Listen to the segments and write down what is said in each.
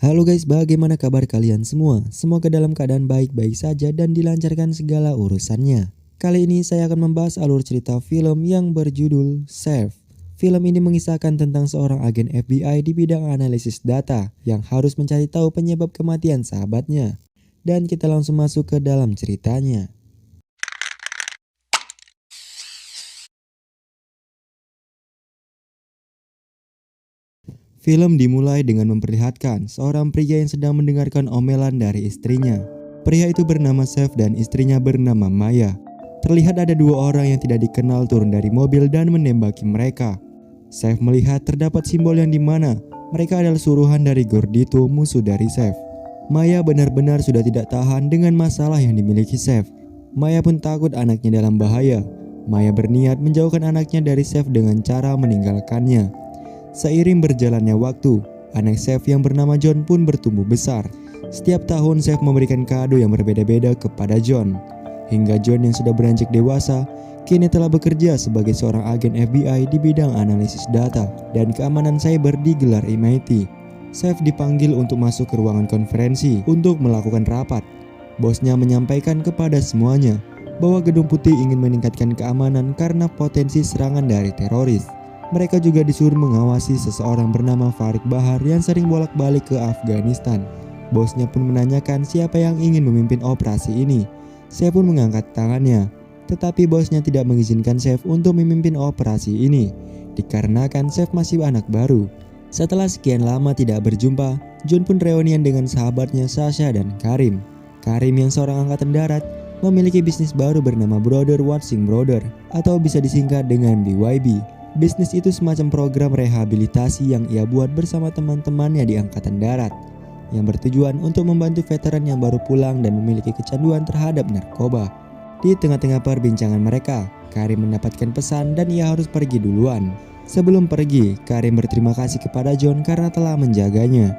Halo guys, bagaimana kabar kalian semua? Semoga dalam keadaan baik-baik saja dan dilancarkan segala urusannya. Kali ini saya akan membahas alur cerita film yang berjudul Safe. Film ini mengisahkan tentang seorang agen FBI di bidang analisis data yang harus mencari tahu penyebab kematian sahabatnya. Dan kita langsung masuk ke dalam ceritanya. Film dimulai dengan memperlihatkan seorang pria yang sedang mendengarkan omelan dari istrinya. Pria itu bernama Safe dan istrinya bernama Maya. Terlihat ada dua orang yang tidak dikenal turun dari mobil dan menembaki mereka. Safe melihat terdapat simbol yang dimana mereka adalah suruhan dari Gordito, musuh dari Safe. Maya benar-benar sudah tidak tahan dengan masalah yang dimiliki Safe. Maya pun takut anaknya dalam bahaya. Maya berniat menjauhkan anaknya dari Safe dengan cara meninggalkannya. Seiring berjalannya waktu, anak Safe yang bernama John pun bertumbuh besar. Setiap tahun Safe memberikan kado yang berbeda-beda kepada John. Hingga John yang sudah beranjak dewasa, kini telah bekerja sebagai seorang agen FBI di bidang analisis data dan keamanan cyber di gelar MIT. Safe dipanggil untuk masuk ke ruangan konferensi untuk melakukan rapat. Bosnya menyampaikan kepada semuanya bahwa Gedung Putih ingin meningkatkan keamanan karena potensi serangan dari teroris. Mereka juga disuruh mengawasi seseorang bernama Farid Bahar yang sering bolak-balik ke Afghanistan. Bosnya pun menanyakan siapa yang ingin memimpin operasi ini. Safe pun mengangkat tangannya, tetapi bosnya tidak mengizinkan Safe untuk memimpin operasi ini, dikarenakan Safe masih anak baru. Setelah sekian lama tidak berjumpa, John pun reunian dengan sahabatnya Sasha dan Karim. Karim yang seorang angkatan darat memiliki bisnis baru bernama Brother Watching Brother atau bisa disingkat dengan BYB. Bisnis itu semacam program rehabilitasi yang ia buat bersama teman-temannya di Angkatan Darat yang bertujuan untuk membantu veteran yang baru pulang dan memiliki kecanduan terhadap narkoba. Di tengah-tengah perbincangan mereka, Karim mendapatkan pesan dan ia harus pergi duluan. Sebelum pergi, Karim berterima kasih kepada John karena telah menjaganya.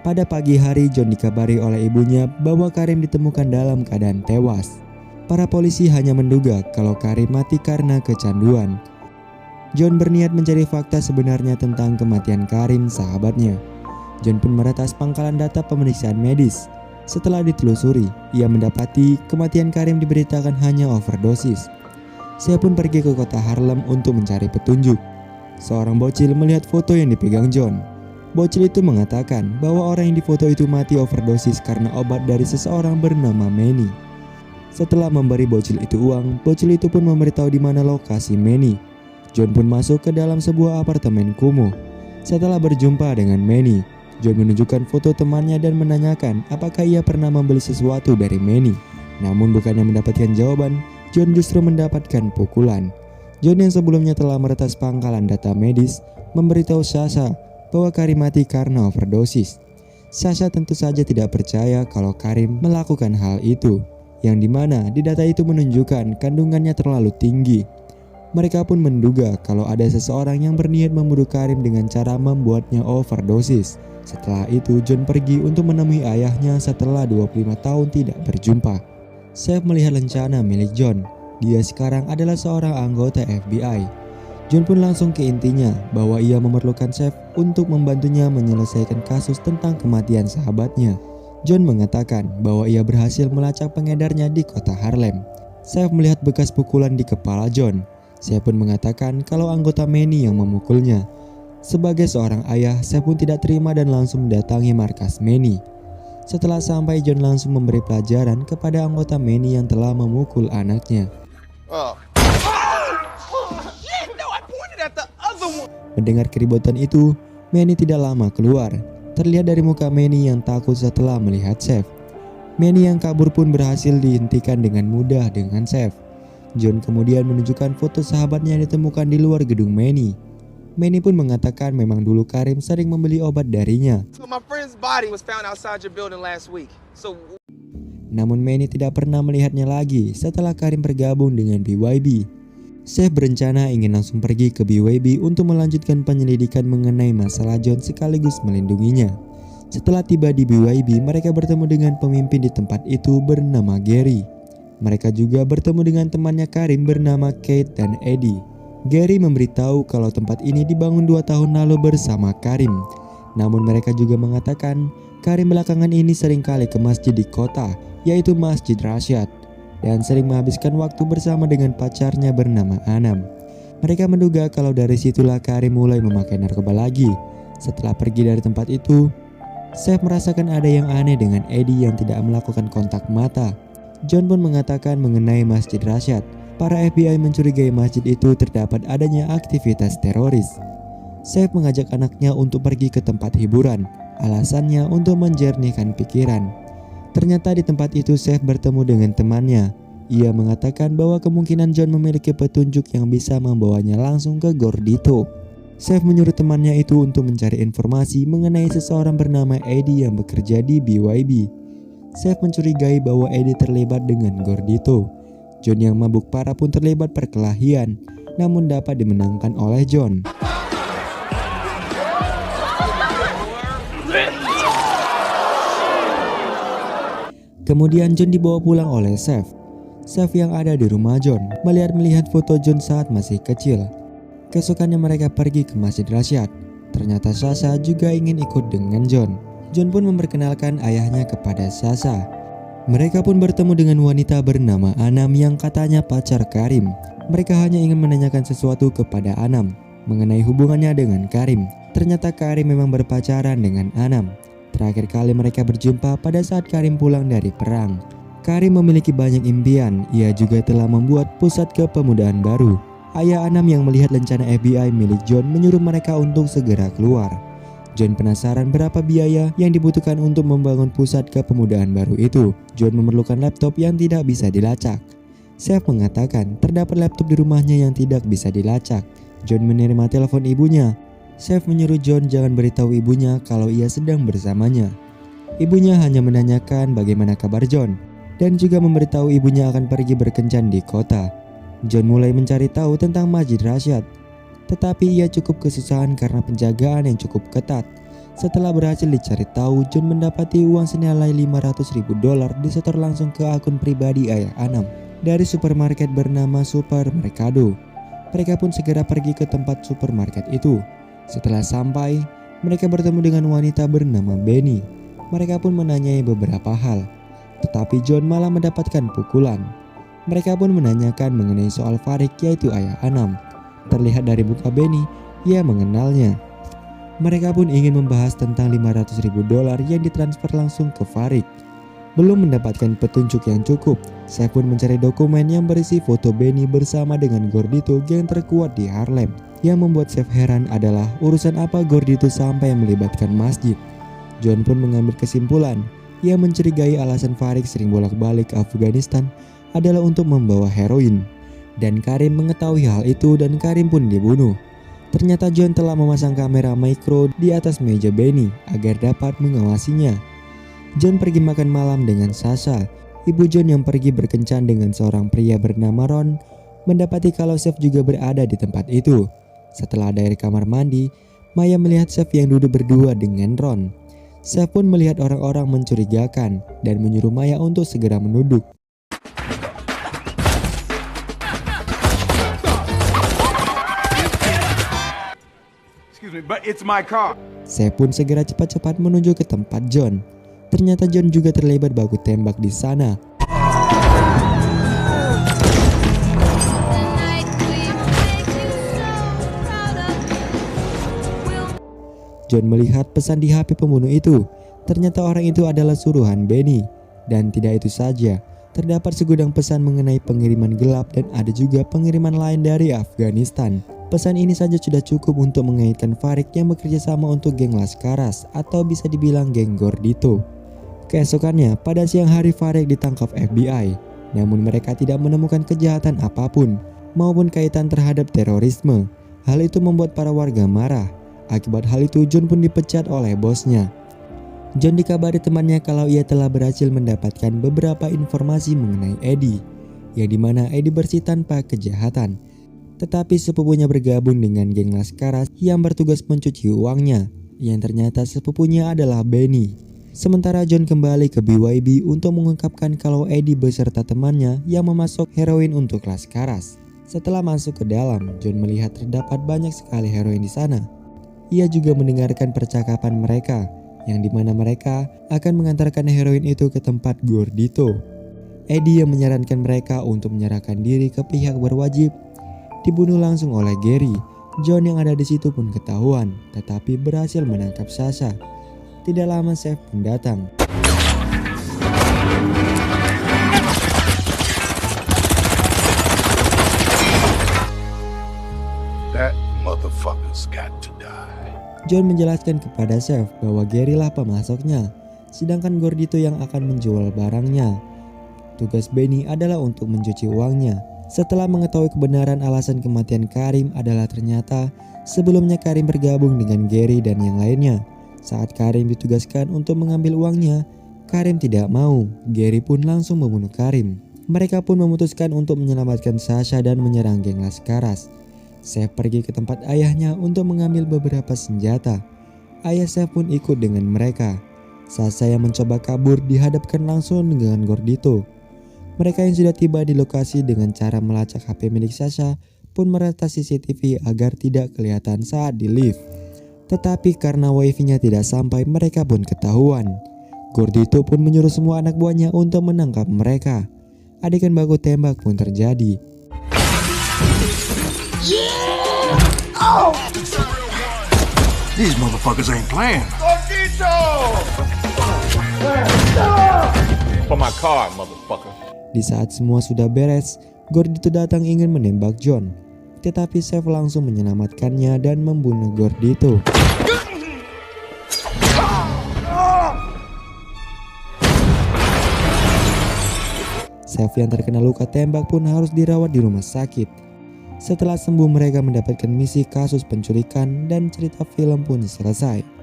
Pada pagi hari, John dikabari oleh ibunya bahwa Karim ditemukan dalam keadaan tewas. Para polisi hanya menduga kalau Karim mati karena kecanduan. John berniat mencari fakta sebenarnya tentang kematian Karim, sahabatnya. John pun meretas pangkalan data pemeriksaan medis. Setelah ditelusuri, ia mendapati kematian Karim diberitakan hanya overdosis. Saya pun pergi ke kota Harlem untuk mencari petunjuk. Seorang bocil melihat foto yang dipegang John. Bocil itu mengatakan bahwa orang yang difoto itu mati overdosis karena obat dari seseorang bernama Manny. Setelah memberi bocil itu uang, bocil itu pun memberitahu di mana lokasi Manny. John pun masuk ke dalam sebuah apartemen kumuh. Setelah berjumpa dengan Manny, John menunjukkan foto temannya dan menanyakan apakah ia pernah membeli sesuatu dari Manny. Namun bukannya mendapatkan jawaban, John justru mendapatkan pukulan. John yang sebelumnya telah meretas pangkalan data medis memberitahu Sasha bahwa Karim mati karena overdosis. Sasha tentu saja tidak percaya kalau Karim melakukan hal itu, yang dimana di data itu menunjukkan kandungannya terlalu tinggi. Mereka pun menduga kalau ada seseorang yang berniat membunuh Karim dengan cara membuatnya overdosis. Setelah itu John pergi untuk menemui ayahnya setelah 25 tahun tidak berjumpa. Safe melihat rencana milik John. Dia sekarang adalah seorang anggota FBI. John pun langsung ke intinya bahwa ia memerlukan Safe untuk membantunya menyelesaikan kasus tentang kematian sahabatnya. John mengatakan bahwa ia berhasil melacak pengedarnya di kota Harlem. Safe melihat bekas pukulan di kepala John. Saya pun mengatakan kalau anggota Manny yang memukulnya. Sebagai seorang ayah, saya pun tidak terima dan langsung mendatangi markas Manny. Setelah sampai, John langsung memberi pelajaran kepada anggota Manny yang telah memukul anaknya. Mendengar keributan itu, Manny tidak lama keluar. Terlihat dari muka Manny yang takut setelah melihat Safe. Manny yang kabur pun berhasil dihentikan dengan mudah dengan Safe. John kemudian menunjukkan foto sahabatnya yang ditemukan di luar gedung Manny. Manny pun mengatakan memang dulu Karim sering membeli obat darinya. Namun Manny tidak pernah melihatnya lagi setelah Karim bergabung dengan BYB. Safe berencana ingin langsung pergi ke BYB untuk melanjutkan penyelidikan mengenai masalah John sekaligus melindunginya. Setelah tiba di BYB, mereka bertemu dengan pemimpin di tempat itu bernama Gary. Mereka juga bertemu dengan temannya Karim bernama Kate dan Eddie. Gary memberitahu kalau tempat ini dibangun 2 tahun lalu bersama Karim. Namun mereka juga mengatakan Karim belakangan ini sering kali ke masjid di kota, yaitu Masjid Rasyad, dan sering menghabiskan waktu bersama dengan pacarnya bernama Anam. Mereka menduga kalau dari situlah Karim mulai memakai narkoba lagi. Setelah pergi dari tempat itu, Saif merasakan ada yang aneh dengan Eddie yang tidak melakukan kontak mata. John pun mengatakan mengenai Masjid Rasyad, para FBI mencurigai masjid itu terdapat adanya aktivitas teroris. Saif mengajak anaknya untuk pergi ke tempat hiburan, alasannya untuk menjernihkan pikiran. Ternyata di tempat itu Saif bertemu dengan temannya. Ia mengatakan bahwa kemungkinan John memiliki petunjuk yang bisa membawanya langsung ke Gordito. Saif menyuruh temannya itu untuk mencari informasi mengenai seseorang bernama Eddie yang bekerja di BYB. Saif mencurigai bahwa Eddie terlibat dengan Gordito. John yang mabuk parah pun terlibat perkelahian, namun dapat dimenangkan oleh John. Kemudian John dibawa pulang oleh Saif. Saif yang ada di rumah John melihat foto John saat masih kecil. Keesokannya mereka pergi ke Masjid Rasyad. Ternyata Sasha juga ingin ikut dengan John. John pun memperkenalkan ayahnya kepada Sasha. Mereka pun bertemu dengan wanita bernama Anam yang katanya pacar Karim. Mereka hanya ingin menanyakan sesuatu kepada Anam mengenai hubungannya dengan Karim. Ternyata Karim memang berpacaran dengan Anam. Terakhir kali mereka berjumpa pada saat Karim pulang dari perang. Karim memiliki banyak impian. Ia juga telah membuat pusat kepemudaan baru. Ayah Anam yang melihat rencana FBI milik John menyuruh mereka untuk segera keluar. John penasaran berapa biaya yang dibutuhkan untuk membangun pusat kepemudaan baru itu. John memerlukan laptop yang tidak bisa dilacak. Saif mengatakan terdapat laptop di rumahnya yang tidak bisa dilacak. John menerima telepon ibunya. Saif menyuruh John jangan beritahu ibunya kalau ia sedang bersamanya. Ibunya hanya menanyakan bagaimana kabar John dan juga memberitahu ibunya akan pergi berkencan di kota. John mulai mencari tahu tentang Masjid Rasyad, tetapi ia cukup kesusahan karena penjagaan yang cukup ketat. Setelah berhasil dicari tahu, John mendapati uang senilai $500.000 disetor langsung ke akun pribadi ayah Anam dari supermarket bernama Supermercado. Mereka pun segera pergi ke tempat supermarket itu. Setelah sampai, mereka bertemu dengan wanita bernama Benny. Mereka pun menanyai beberapa hal, tetapi John malah mendapatkan pukulan. Mereka pun menanyakan mengenai soal Farik, yaitu ayah Anam. Terlihat dari muka Benny, ia mengenalnya. Mereka pun ingin membahas tentang $500.000 yang ditransfer langsung ke Farik. Belum mendapatkan petunjuk yang cukup, Saif pun mencari dokumen yang berisi foto Benny bersama dengan Gordito, geng terkuat di Harlem. Yang membuat Saif heran adalah urusan apa Gordito sampai melibatkan masjid. John pun mengambil kesimpulan, ia mencurigai alasan Farik sering bolak-balik ke Afghanistan adalah untuk membawa heroin. Dan Karim mengetahui hal itu dan Karim pun dibunuh. Ternyata John telah memasang kamera mikro di atas meja Benny agar dapat mengawasinya. John pergi makan malam dengan Sasha. Ibu John yang pergi berkencan dengan seorang pria bernama Ron mendapati kalau Saif juga berada di tempat itu. Setelah dari kamar mandi, Maya melihat Saif yang duduk berdua dengan Ron. Saif pun melihat orang-orang mencurigakan dan menyuruh Maya untuk segera menunduk. But it's my car. Saif pun segera cepat-cepat menuju ke tempat John. Ternyata John juga terlibat baku tembak di sana. John melihat pesan di HP pembunuh itu. Ternyata orang itu adalah suruhan Benny. Dan tidak itu saja, terdapat segudang pesan mengenai pengiriman gelap dan ada juga pengiriman lain dari Afghanistan. Pesan ini saja sudah cukup untuk mengaitkan Farik yang bekerja sama untuk geng Laskaras atau bisa dibilang geng Gordito. Keesokannya, pada siang hari Farik ditangkap FBI. Namun mereka tidak menemukan kejahatan apapun maupun kaitan terhadap terorisme. Hal itu membuat para warga marah. Akibat hal itu, John pun dipecat oleh bosnya. John dikabari temannya kalau ia telah berhasil mendapatkan beberapa informasi mengenai Eddie, yang dimana Eddie bersih tanpa kejahatan. Tetapi sepupunya bergabung dengan geng Laskaras yang bertugas mencuci uangnya, yang ternyata sepupunya adalah Benny. Sementara John kembali ke BYB untuk mengungkapkan kalau Eddie beserta temannya yang memasok heroin untuk Laskaras. Setelah masuk ke dalam, John melihat terdapat banyak sekali heroin di sana. Ia juga mendengarkan percakapan mereka, yang dimana mereka akan mengantarkan heroin itu ke tempat Gordito. Eddie yang menyarankan mereka untuk menyerahkan diri ke pihak berwajib dibunuh langsung oleh Gary. John yang ada di situ pun ketahuan, tetapi berhasil menangkap Sasha. Tidak lama Seth pun datang. That motherfucker's got to die. John menjelaskan kepada Seth bahwa Gary lah pemasoknya, sedangkan Gordito yang akan menjual barangnya. Tugas Benny adalah untuk mencuci uangnya. Setelah mengetahui kebenaran alasan kematian Karim adalah ternyata sebelumnya Karim bergabung dengan Gary dan yang lainnya. Saat Karim ditugaskan untuk mengambil uangnya, Karim tidak mau. Gary pun langsung membunuh Karim. Mereka pun memutuskan untuk menyelamatkan Sasha dan menyerang geng Laskaras. Seth pergi ke tempat ayahnya untuk mengambil beberapa senjata. Ayah Seth pun ikut dengan mereka. Sasha yang mencoba kabur dihadapkan langsung dengan Gordito. Mereka yang sudah tiba di lokasi dengan cara melacak HP milik Sasha pun meretas CCTV agar tidak kelihatan saat di lift. Tetapi karena wifi-nya tidak sampai, mereka pun ketahuan. Gordito pun menyuruh semua anak buahnya untuk menangkap mereka. Adegan baku tembak pun terjadi. These motherfuckers ain't playing. For my car, motherfucker. Di saat semua sudah beres, Gordito datang ingin menembak John. Tetapi Seth langsung menyelamatkannya dan membunuh Gordito. Seth yang terkena luka tembak pun harus dirawat di rumah sakit. Setelah sembuh mereka mendapatkan misi kasus penculikan dan cerita film pun selesai.